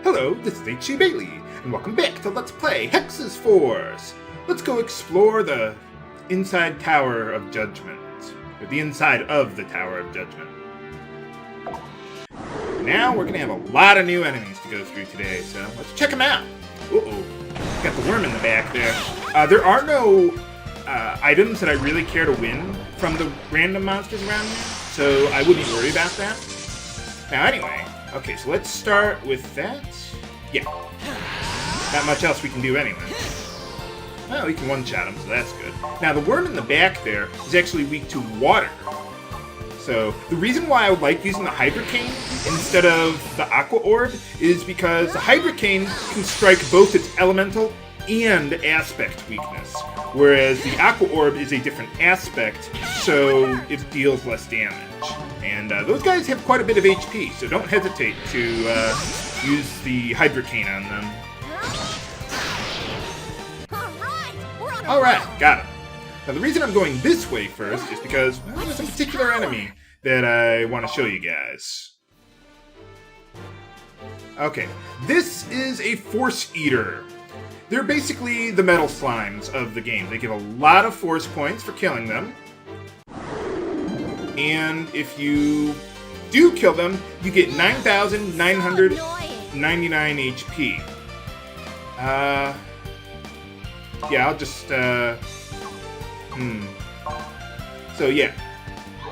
Hello, this is Hexyz, and welcome back to Let's Play Hexyz 4s. Let's go explore the inside Tower of Judgment. Or the inside of the Tower of Judgment. Now we're going to have a lot of new enemies to go through today, so let's check them out. Uh-oh, got the worm in the back there. There are no items that I really care to win from the random monsters around here, so I wouldn't worry about that. Now anyway, okay, so let's start with that. Yeah. Not much else we can do anyway. Well, we can one-shot him, so that's good. Now, the worm in the back there is actually weak to water. So, the reason why I would like using the Hydrocane instead of the Aqua Orb is because the Hydrocane can strike both its elemental and aspect weakness, whereas the Aqua Orb is a different aspect, so it deals less damage. And those guys have quite a bit of HP, so don't hesitate to use the Hydrocane on them. Alright, got it. Now the reason I'm going this way first is because there's a particular enemy that I want to show you guys. Okay, this is a Force Eater. They're basically the metal slimes of the game. They give a lot of force points for killing them. And if you do kill them, you get 9,999 HP. Yeah, I'll just, So yeah.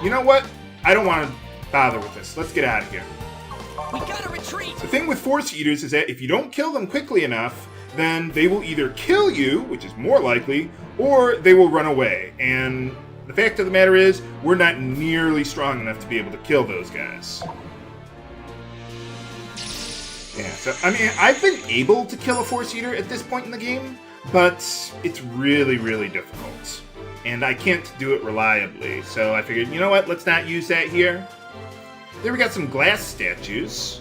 You know what? I don't want to bother with this. Let's get out of here. We gotta retreat! The thing with Force Eaters is that if you don't kill them quickly enough, then they will either kill you, which is more likely, or they will run away. And the fact of the matter is, we're not nearly strong enough to be able to kill those guys. Yeah, so, I mean, I've been able to kill a Force Eater at this point in the game, but it's really, really difficult. And I can't do it reliably, so I figured, you know what, let's not use that here. There we got some glass statues.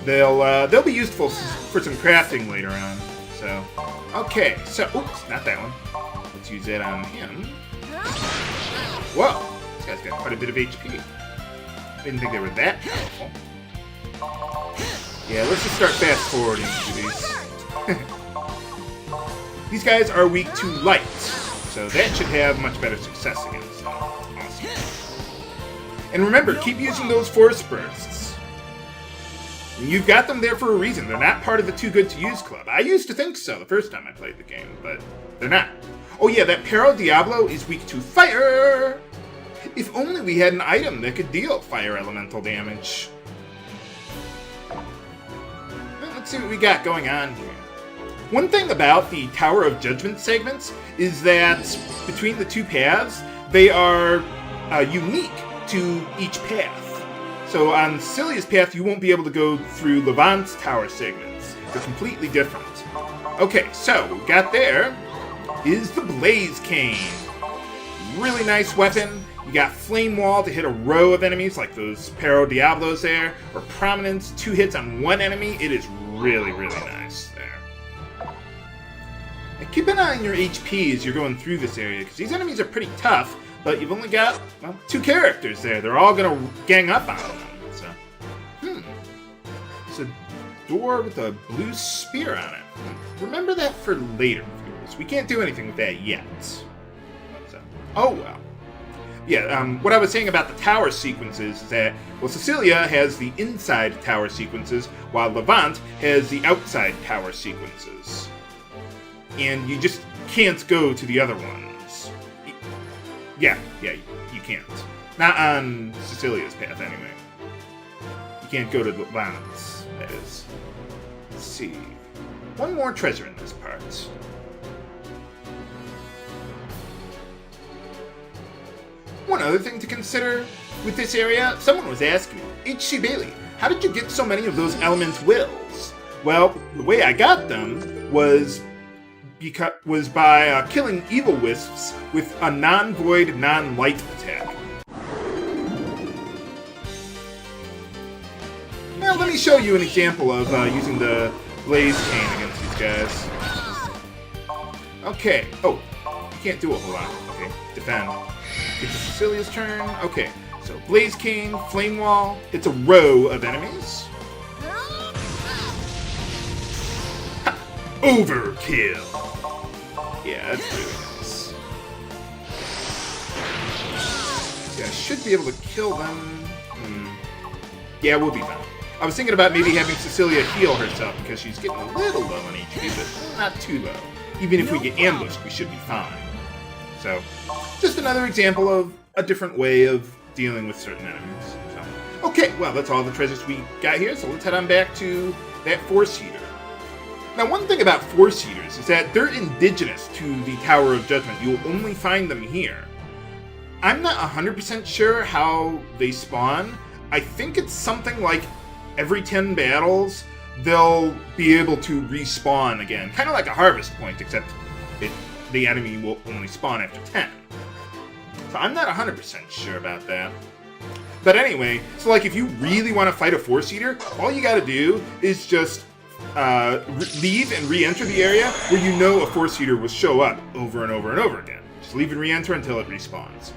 They'll be useful for some crafting later on. So, okay, so, oops, not that one. Let's use that on him. Whoa, this guy's got quite a bit of HP. Didn't think they were that powerful. Yeah, let's just start fast forwarding through these. These guys are weak to light, so that should have much better success against them. Awesome. And remember, keep using those force bursts. You've got them there for a reason. They're not part of the Too Good to Use club. I used to think so the first time I played the game, but they're not. Oh yeah, that Perro Diablo is weak to fire! If only we had an item that could deal fire elemental damage. Well, let's see what we got going on here. One thing about the Tower of Judgment segments is that between the two paths, they are unique to each path. So on Cecilia's path, you won't be able to go through Levant's tower segments. They're completely different. Okay, so what we got there is the Blaze Cane. Really nice weapon. You got Flame Wall to hit a row of enemies like those Perro Diablos there, or Prominence, 2 hits on one enemy. It is really, really nice there. And keep an eye on your HP as you're going through this area, because these enemies are pretty tough, but you've only got, well, 2 characters there. They're all going to gang up on them. So, it's a door with a blue spear on it. Remember that for later, viewers. We can't do anything with that yet. So, oh well. Yeah, what I was saying about the tower sequences is that, well, Cecilia has the inside tower sequences, while Levant has the outside tower sequences. And you just can't go to the other ones. Yeah, you can't. Not on Cecilia's path, anyway. You can't go to Levant's, that is. Let's see. One more treasure in this part. One other thing to consider with this area, someone was asking me, Hexyz, how did you get so many of those element wills? Well, the way I got them was by killing evil wisps with a non-void, non-light attack. Now let me show you an example of using the Blaze Cane against these guys. Okay, oh, you can't do a whole lot. Okay, defend. It's Cecilia's turn. Okay, so So Blaze King, Flame Wall, it's a row of enemies. Ha! Overkill! Yeah, that's really nice. Yeah, I should be able to kill them. Yeah, we'll be fine. I was thinking about maybe having Cecilia heal herself because she's getting a little low on HP, but not too low. Even if we get ambushed, we should be fine. So, just another example of a different way of dealing with certain enemies. So, okay, well, that's all the treasures we got here, so let's head on back to that Force-Eater. Now, one thing about Force-Eaters is that they're indigenous to the Tower of Judgment. You'll only find them here. I'm not 100% sure how they spawn. I think it's something like every 10 battles, they'll be able to respawn again. Kind of like a harvest point, except the enemy will only spawn after 10. So I'm not 100% sure about that. But anyway, so like if you really want to fight a Force Eater, all you gotta do is just leave and re-enter the area where you know a Force Eater will show up over and over and over again. Just leave and re-enter until it respawns.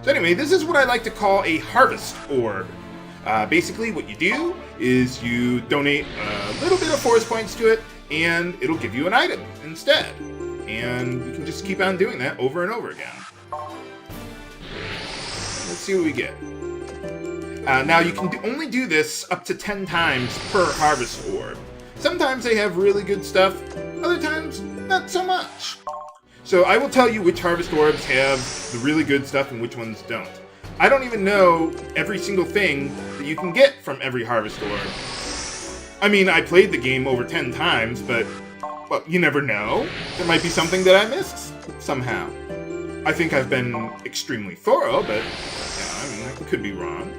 So anyway, this is what I like to call a Harvest Orb. Basically, what you do is you donate a little bit of force points to it, and it'll give you an item instead. And you can just keep on doing that over and over again. Let's see what we get. Now, you can only do this up to 10 times per Harvest Orb. Sometimes they have really good stuff, other times not so much. So I will tell you which Harvest Orbs have the really good stuff and which ones don't. I don't even know every single thing that you can get from every Harvest Orb. I mean, I played the game over 10 times, but, well, you never know. There might be something that I missed somehow. I think I've been extremely thorough, but, yeah, I mean, I could be wrong.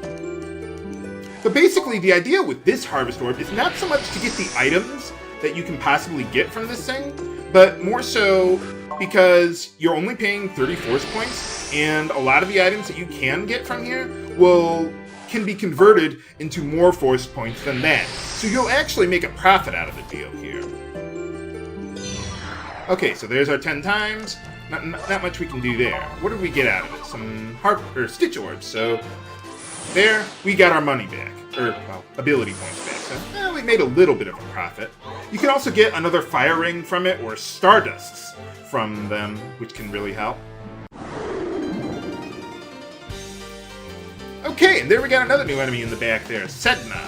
But basically, the idea with this Harvest Orb is not so much to get the items that you can possibly get from this thing, but more so because you're only paying 30 force points, and a lot of the items that you can get from here can be converted into more force points than that. So you'll actually make a profit out of the deal here. Okay, so there's our 10 times. Not much we can do there. What did we get out of it? Some Stitch Orbs. So there, we got our money back. Or, well, ability points back. So, we made a little bit of a profit. You can also get another Fire Ring from it, or Stardusts from them, which can really help. Okay, and there we got another new enemy in the back there, Sedna.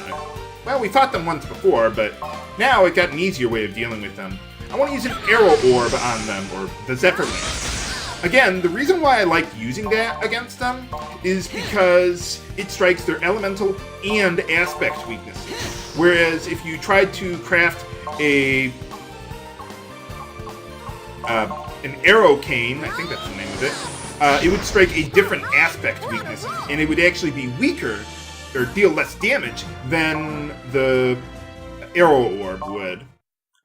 Well, we fought them once before, but now it got an easier way of dealing with them. I want to use an Arrow Orb on them, or the Zephyr Lance. Again, the reason why I like using that against them is because it strikes their elemental and aspect weaknesses. Whereas if you tried to craft an Arrow Cane, I think that's the name of it, it would strike a different aspect weakness, and it would actually be weaker, or deal less damage, than the Arrow Orb would.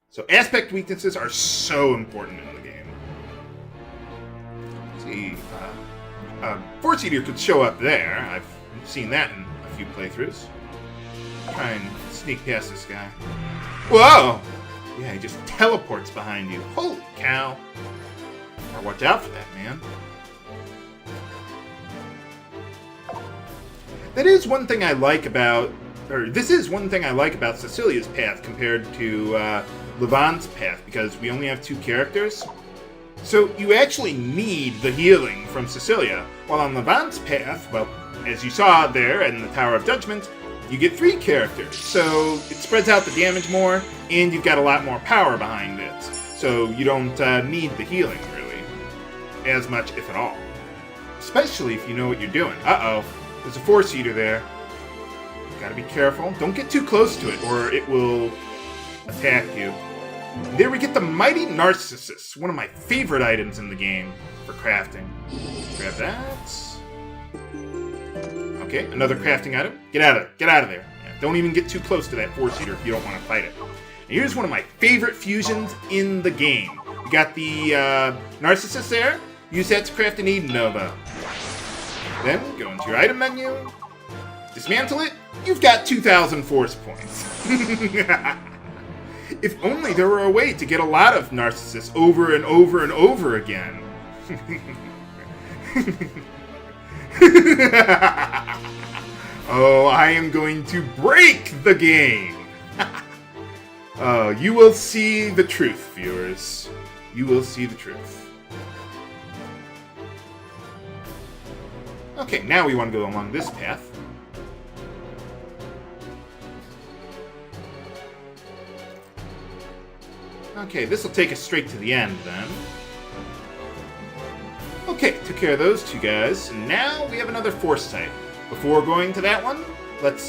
So aspect weaknesses are so important in the game. Let's see, Force Eater could show up there. I've seen that in a few playthroughs. Try and sneak past this guy. Whoa! Yeah, he just teleports behind you. Holy cow. Gotta watch out for that, man. That is one thing I like about, or this is one thing I like about Cecilia's path compared to Levant's path, because we only have 2 characters. So you actually need the healing from Cecilia, while on Levant's path, well, as you saw there in the Tower of Judgment, you get 3 characters. So it spreads out the damage more, and you've got a lot more power behind it. So you don't need the healing, really, as much, if at all. Especially if you know what you're doing. Uh-oh. There's a Force Eater there. Gotta be careful. Don't get too close to it, or it will attack you. There we get the Mighty Narcissus, one of my favorite items in the game for crafting. Grab that. Okay, another crafting item. Get out of there. Get out of there. Yeah, don't even get too close to that Force Eater if you don't want to fight it. And here's one of my favorite fusions in the game. We got the Narcissus there. Use that to craft an Eden Nova. Then go into your item menu, dismantle it, you've got 2,000 force points. If only there were a way to get a lot of Narcissus over and over and over again. Oh, I am going to break the game! You will see the truth, viewers. You will see the truth. Okay, now we want to go along this path. Okay, this will take us straight to the end, then. Okay, took care of those two guys. And now we have another foresight. Before going to that one, let's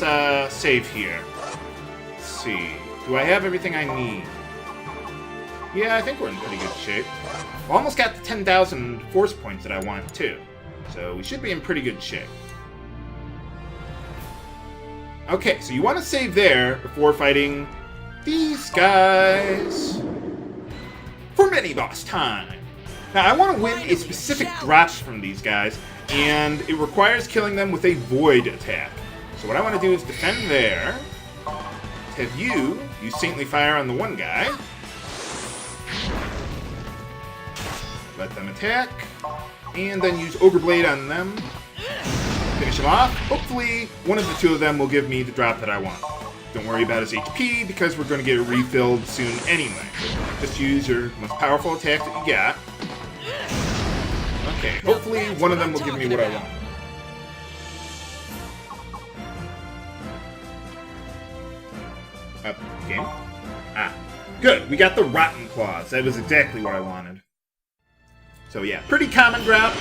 save here. Let's see. Do I have everything I need? Yeah, I think we're in pretty good shape. We almost got the 10,000 force points that I want, too. So we should be in pretty good shape. Okay, so you want to save there before fighting these guys for mini-boss time. Now, I want to win a specific drop from these guys, and it requires killing them with a void attack. So what I want to do is defend there. Have you use Saintly Fire on the one guy. Let them attack. And then use Ogre Blade on them. Finish him off. Hopefully, one of the two of them will give me the drop that I want. Don't worry about his HP, because we're going to get it refilled soon anyway. Just use your most powerful attack that you got. Okay, hopefully one of them will give me what I want. Game? Ah, good. We got the Rotten Claws. That was exactly what I wanted. So yeah, pretty common drop.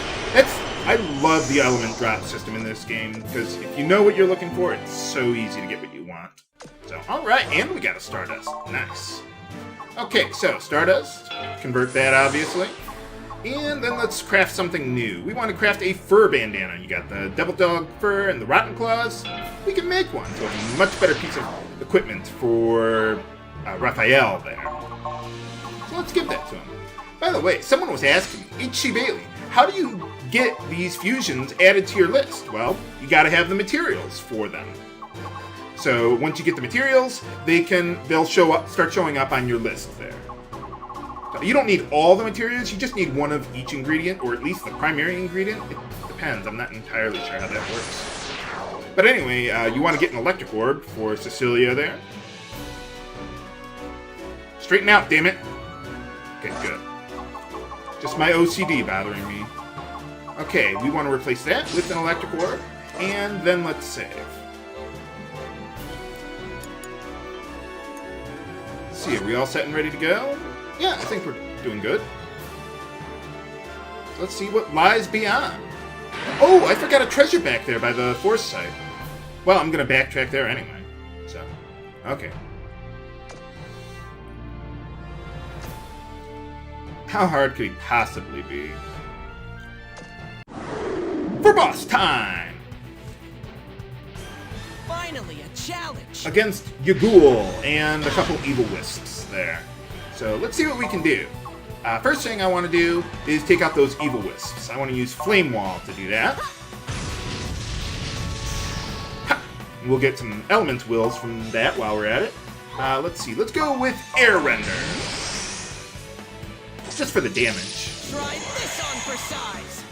I love the element drop system in this game, because if you know what you're looking for, it's so easy to get what you want. So, alright, and we got a Stardust. Nice. Okay, so Stardust. Convert that, obviously. And then let's craft something new. We want to craft a fur bandana. You got the Devil Dog fur and the Rotten Claws. We can make one, so it's a much better piece of equipment for Raphael there. So let's give that to him. By the way, someone was asking me, H.C. Bailey, how do you get these fusions added to your list? Well, you gotta have the materials for them. So once you get the materials, they'll start showing up on your list there. So you don't need all the materials, you just need one of each ingredient, or at least the primary ingredient. It depends, I'm not entirely sure how that works. But anyway, you want to get an electric orb for Cecilia there. Straighten out, damn it. Okay, good. Just my OCD bothering me. Okay, we want to replace that with an electric orb, and then let's save. Let's see, are we all set and ready to go? Yeah, I think we're doing good. Let's see what lies beyond. Oh, I forgot a treasure back there by the force site. Well, I'm going to backtrack there anyway. So, okay. How hard could he possibly be? For boss time! Finally, a challenge! Against Yagul and a couple evil wisps there. So let's see what we can do. First thing I want to do is take out those evil wisps. I want to use Flame Wall to do that. Ha! We'll get some element wills from that while we're at it. Let's see, let's go with Air Render. Just for the damage. Try this on for size.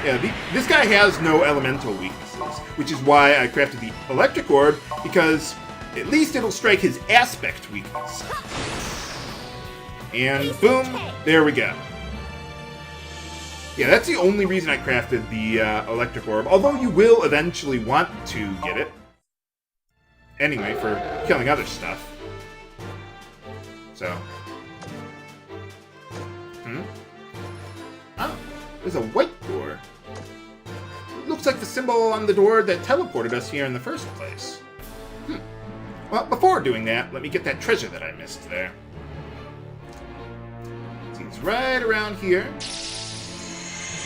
Air Render! Yeah, this guy has no elemental weaknesses, which is why I crafted the electric orb, because at least it'll strike his aspect weakness. And boom, there we go. Yeah, that's the only reason I crafted the electric orb, although you will eventually want to get it. Anyway, for killing other stuff. So. Oh, there's a white door. It looks like the symbol on the door that teleported us here in the first place. Well, before doing that, let me get that treasure that I missed there. It's right around here.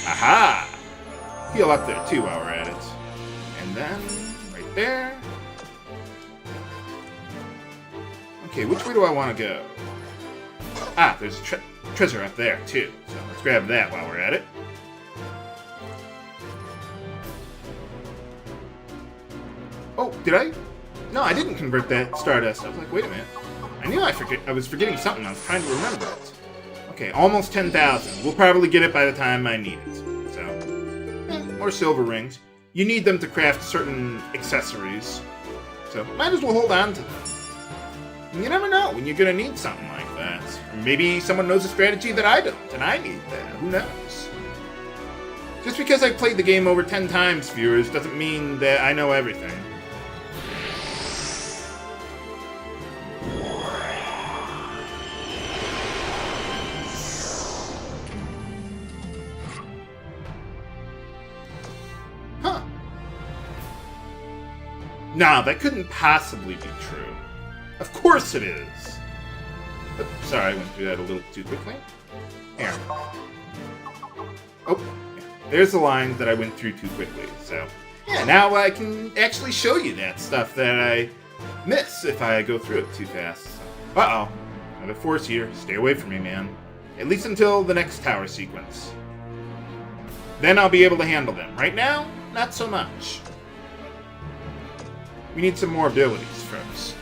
Aha! Heal up there too while we're at it. And then, right there. Okay, which way do I want to go? Ah, there's a treasure up there too. So let's grab that while we're at it. Oh, did I? No, I didn't convert that Stardust. I was like, wait a minute. I knew I was forgetting something. I was trying to remember it. Okay, almost 10,000. We'll probably get it by the time I need it. So, or silver rings. You need them to craft certain accessories. So might as well hold on to them. You never know when you're going to need something like that. Or maybe someone knows a strategy that I don't, and I need that. Who knows? Just because I've played the game over 10 times, viewers, doesn't mean that I know everything. Huh. Nah, that couldn't possibly be true. Of course it is! But, sorry, I went through that a little too quickly. Here. Oh, yeah. There's the line that I went through too quickly, so... Yeah, now I can actually show you that stuff that I miss if I go through it too fast. Uh-oh. Another force here. Stay away from me, man. At least until the next tower sequence. Then I'll be able to handle them. Right now, not so much. We need some more abilities first.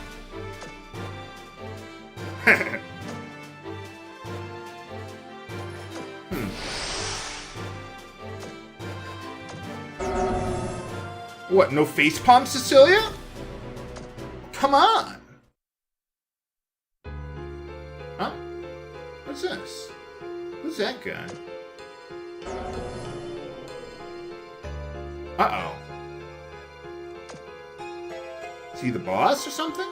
What, no facepalm, Cecilia? Come on! Huh? What's this? Who's that guy? Uh-oh. Is he the boss or something?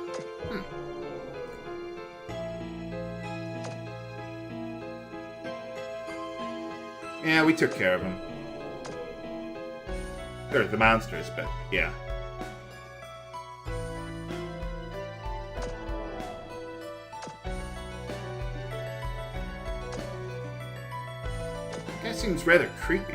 Yeah, we took care of him. Or the monsters, but yeah. That guy seems rather creepy.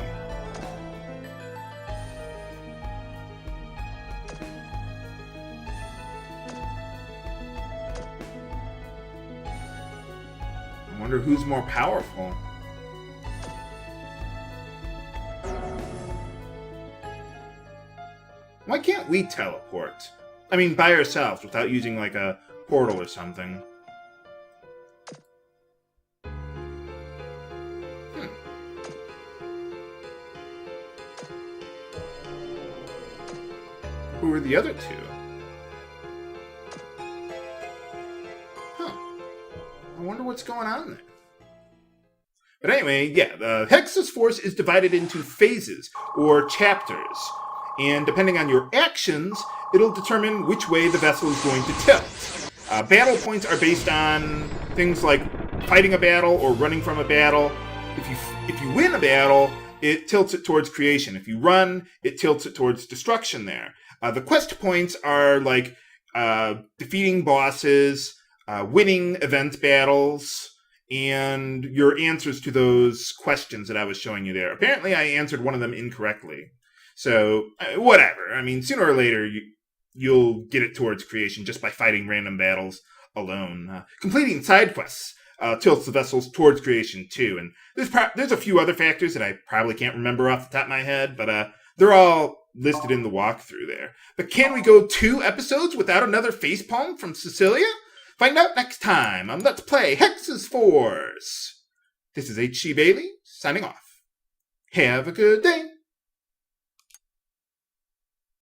I wonder who's more powerful. Why can't we teleport? I mean, by ourselves, without using, like, a portal or something. Who are the other two? Huh. I wonder what's going on there. But anyway, yeah, the Hexyz force is divided into phases, or chapters. And depending on your actions, it'll determine which way the vessel is going to tilt. Battle points are based on things like fighting a battle or running from a battle. If you win a battle, it tilts it towards creation. If you run, it tilts it towards destruction there. The quest points are like defeating bosses, winning event battles, and your answers to those questions that I was showing you there. Apparently, I answered one of them incorrectly. So, whatever. I mean, sooner or later, you'll get it towards creation just by fighting random battles alone. Completing side quests tilts the vessels towards creation, too. And there's a few other factors that I probably can't remember off the top of my head, but they're all listed in the walkthrough there. But can we go 2 episodes without another facepalm from Cecilia? Find out next time on Let's Play Hexyz Force. This is H.C. Bailey, signing off. Have a good day.